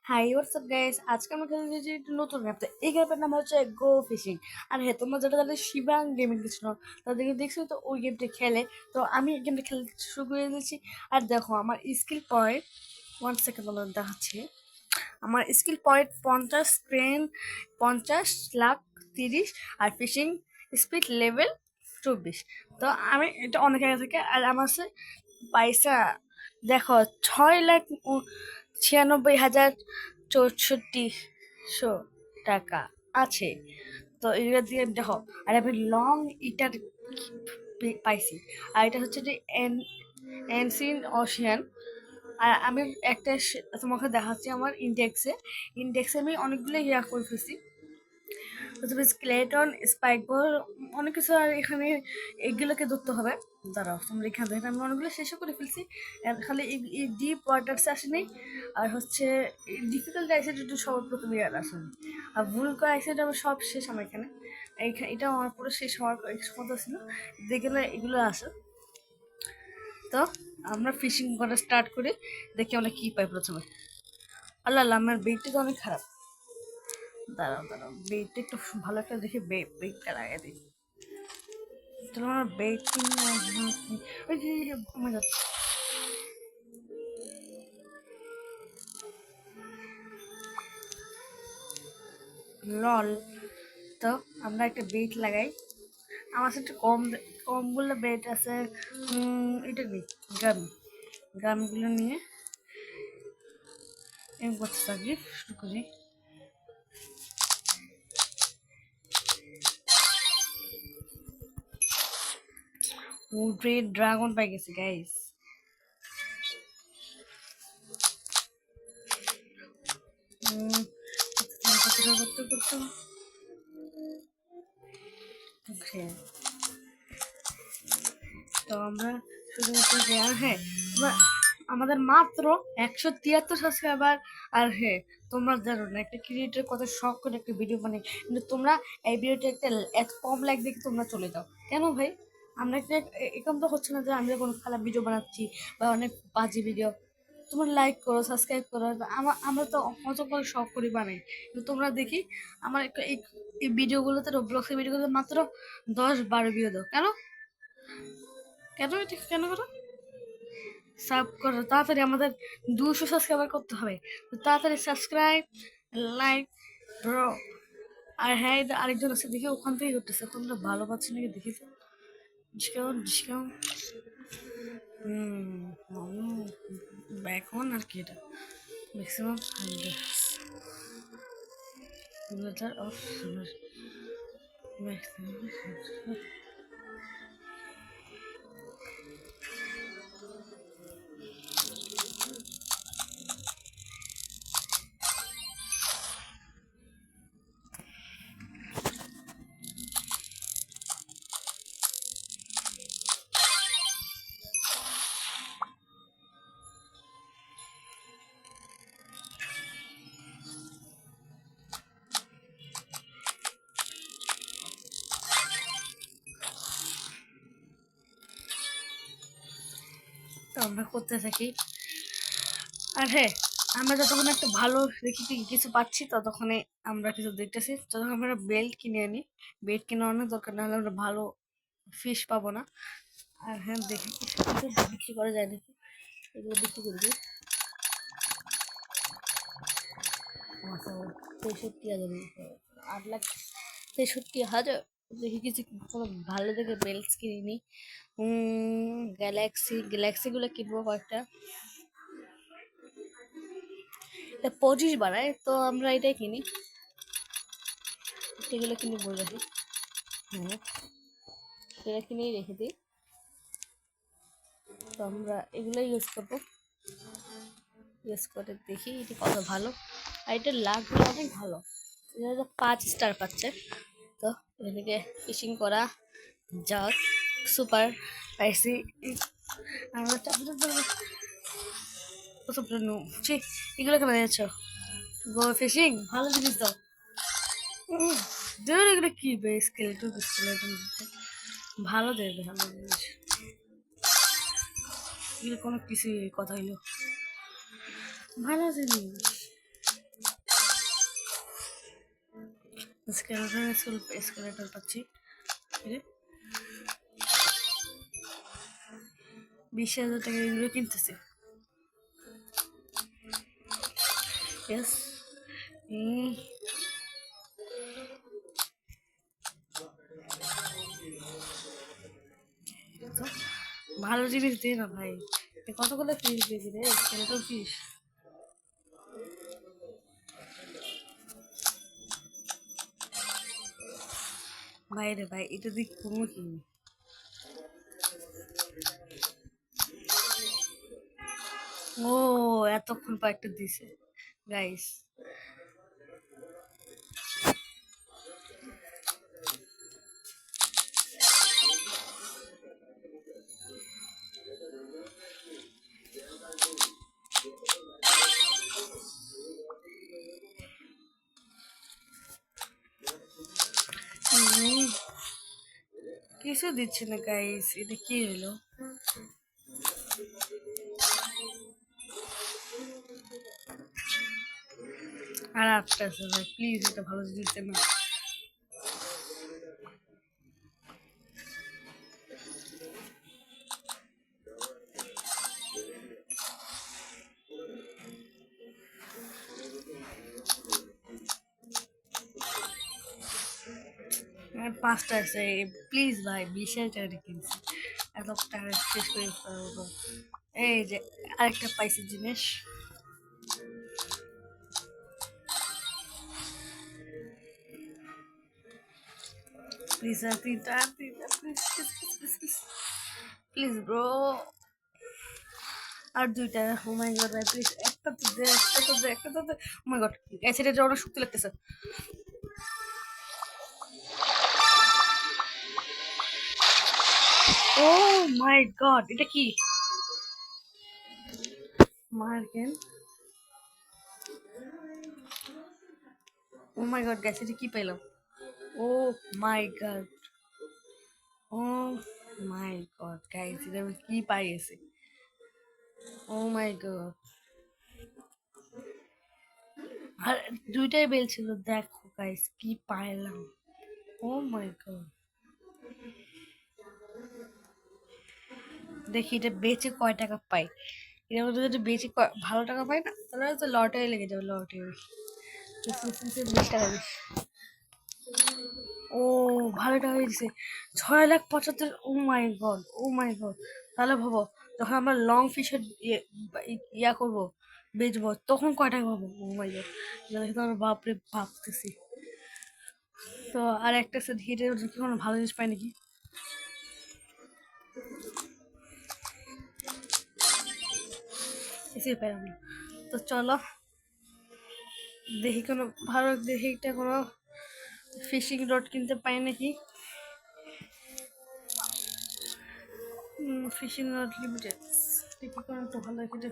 High WhatsApp guys, আজকে আমরা খেলতে যাচ্ছি একটু নতুন ম্যাপ। তো এই ম্যাপের নাম হচ্ছে গো ফিশিং। আর হ্যাঁ, তোমরা যারা যাদের শিবাং গেমিং কিছু না তাদেরকে দেখছো তো ওই গেমটা খেলে। তো আমি এই গেমটা খেলতে শুরু করে দিয়েছি। আর দেখো আমার স্কিল পয়েন্ট 1 সেকেন্ড তোমাদের দেখাচ্ছি। আমার স্কিল পয়েন্ট 50,30,50,30 আর ফিশিং স্পিড লেভেল 24। তো আমি এটা অনেক আগে থেকে, আর আমার কাছে পয়সা দেখো 6,96,64,শো টাকা আছে। তো এগুলো দিয়ে দেখো, আর আমি লং ইটার পাইছি। আর এটা হচ্ছে যে এনসিন ওশিয়ান। আর আমি একটা তোমাকে দেখাচ্ছি আমার ইন্ডেক্সে আমি অনেকগুলো ইয়া করে ফেলছি। তবে স্কেলেটন স্পাইক বল অনেক কিছু। আর এখানে এগুলোকে ধরতে হবে। দাঁড়াও, তোমরা এখান থেকে আমি অনেকগুলো শেষও করে ফেলছি। খালি এই ডিপ ওয়াটার্স আসেনি। আর হচ্ছে ডিফিকাল্ট আইসেট একটু সবার প্রথমে আর আসেনি। আর ভুল করা আইসেট আমার সব শেষ আমার এখানে। এটা আমার পুরো শেষ হওয়ার ক্ষমতা ছিল। দেখলে এগুলো আসে। তো আমরা ফিশিং করা স্টার্ট করি, দেখি আমরা কি পাই প্রথমে। আল্লাহ আল্লাহ, আমার বেইটটা তো অনেক খারাপ। দাঁড়াও, বেইটটা একটু ভালো একটা দেখে বেইটটা লাগিয়ে দিই। চলো আমার বেইট কমে যাচ্ছে। লল। তো আমরা একটা বেইট লাগাই। আমার কাছে একটু কমগুলো বেইট আছে। এটা কি গ্রামগুলো নিয়ে এম করতে থাকি, শুরু করি। গ্রেট ড্রাগন পাই গেছি গাইস। করতে করতে তো আমরা শুধুমাত্র আর হ্যাঁ, আমাদের মাত্র 173 সাবস্ক্রাইবার। আর হ্যাঁ, তোমরা জানো না একটা ক্রিয়েটর কত শখ করে একটা ভিডিও বানাই, কিন্তু তোমরা এই ভিডিওটা একটা এত কম লাইক দেখে তোমরা চলে যাও কেন ভাই? আমরা একটা এরকম তো হচ্ছে না যে আমরা কোনো খারাপ ভিডিও বানাচ্ছি বা অনেক বাজে ভিডিও। তোমরা লাইক করো, সাবস্ক্রাইব করো। আমরা তো অত করে শখ করি বানাই, কিন্তু তোমরা দেখি আমার এই ভিডিওগুলোতে, রোবলক্সের ভিডিওগুলোতে মাত্র 10-12 ভিউ দাও কেন? কেন এটা কেন করো? সাব করো তাড়াতাড়ি, আমাদের 200 সাবস্ক্রাইবার করতে হবে। তো তাড়াতাড়ি সাবস্ক্রাইব, লাইক ব্রো। আর হ্যাঁ, এটা আরেকজন আছে দেখি, ওখান থেকেই করতেছে। ওখানটা ভালো পাচ্ছে নাকি দেখি তো। Discount back on. আর কি এটা ম্যাক্সিমাম 100 অফ ম্যাক্সিমাম। তো আমরা করতে থাকি। আর হ্যাঁ, আমরা যতক্ষণ একটা ভালো দেখি কিছু পাচ্ছি ততক্ষণে আমরা কিছু দেখতেছি। যতক্ষণ আমরা বেল্ট কিনে আনি, বেল্ট কিনে অনেক দরকার, নাহলে আমরা ভালো ফিশ পাবো না। আর হ্যাঁ, দেখি কিছু বিক্রি করা যায় নাকি, এগুলো বিক্রি করবি। 63,000, 8,63,000। দেখি কিছু কোনো ভালো দেখে বেল্ট কিনি। গ্যালাক্সিগুলো কিনবো কয়েকটা। 25 বাড়ায়, তো আমরা এটাই কিনি। এগুলো কিনে বলে রাখি। হ্যাঁ, এটা কিনেই রেখে দিই। তো আমরা এগুলো ইউজ করবো। ইউজ করে দেখি এটি কত ভালো। আর এটার লাভগুলো অনেক ভালো। 5 স্টার পাচ্ছে। তো এদিকে ফিশিং করা যাক সুপার পাইছি। আমরা এগুলো কেন যাচ্ছ? গো ফিশিং ভালো জিনিস দাও। ধর এগুলো কি স্কেলেটন ভালো দেবে, ভালো জিনিস। এগুলো কোনো কিছু কথা হইলো ভালো জিনিস। স্কেলেটর পাচ্ছি। 20,000 টাকা এগুলো কিনতেছে। ইয়েস। ভালো জিনিস দে না ভাই, কত করে ফিস দিয়েছি রে, স্কেলেটর ফিস। ভাই রে ভাই, এটা দিক কোনো কি ও এতক্ষণ পর একটা দিছে গাইস। কিছু দিচ্ছে না গাইস, এটা কি হলো? আর একটা আছে ভাই, প্লিজ এটা ভালো দিতে না। আর 5টা আছে, প্লিজ ভাই, 20,000 টাকা কিনছি, এত টাকা শেষ করে ফেলবো। এই যে আরেকটা পাইছি জিনিস। প্লিজ আর তিনটা, প্লিজ প্লিজ ব্রো, আর দুইটা। ও মাই গড ভাই, প্লিজ একটা তো দে, একটা তো দে, একটা তো দে। ও মাই গড, অ্যাসিডের অনেক শক্তি লাগতেছে। ও মাই গড, এটা কি? মার্কেন, ও মাই গড গাইস, এটা কি পেলাম? ও মাই গড, ও মাই গড গাইস, এটা আমি কি পাই গেছি? ও মাই গড, আর দুইটাই বেল ছিল, দেখো গাইস কি পাইলাম। ও মাই গড, দেখি এটা বেচে কয় টাকা পাই। এটার মধ্যে যদি বেচে ভালো টাকা পাই না, তাহলে তো লটারি লেগে যাবে, লটারি। 20 টাকা বেশি। ও ভালো টাকা দিচ্ছে, 6,75,000। ও মাই গড, ও মাই গড। তাহলে ভাবো, যখন আমরা লং ফিশের ইয়া করবো, বেচবো, তখন কয় টাকা পাবো? ও মাই গড, দেখে তো আমার বাপরে ভাবতেছি। তো আর একটা আছে, হিটের কি কোনো ভালো জিনিস পাই নাকি? কিছুই পেলাম না। তো চলো দেখি কোনো ভালো, দেখি একটা কোনো ফিশিং রড কিনতে পাই নাকি। ফিশিং রড লিমিটেড দেখি কোনো একটা ভালো কিছু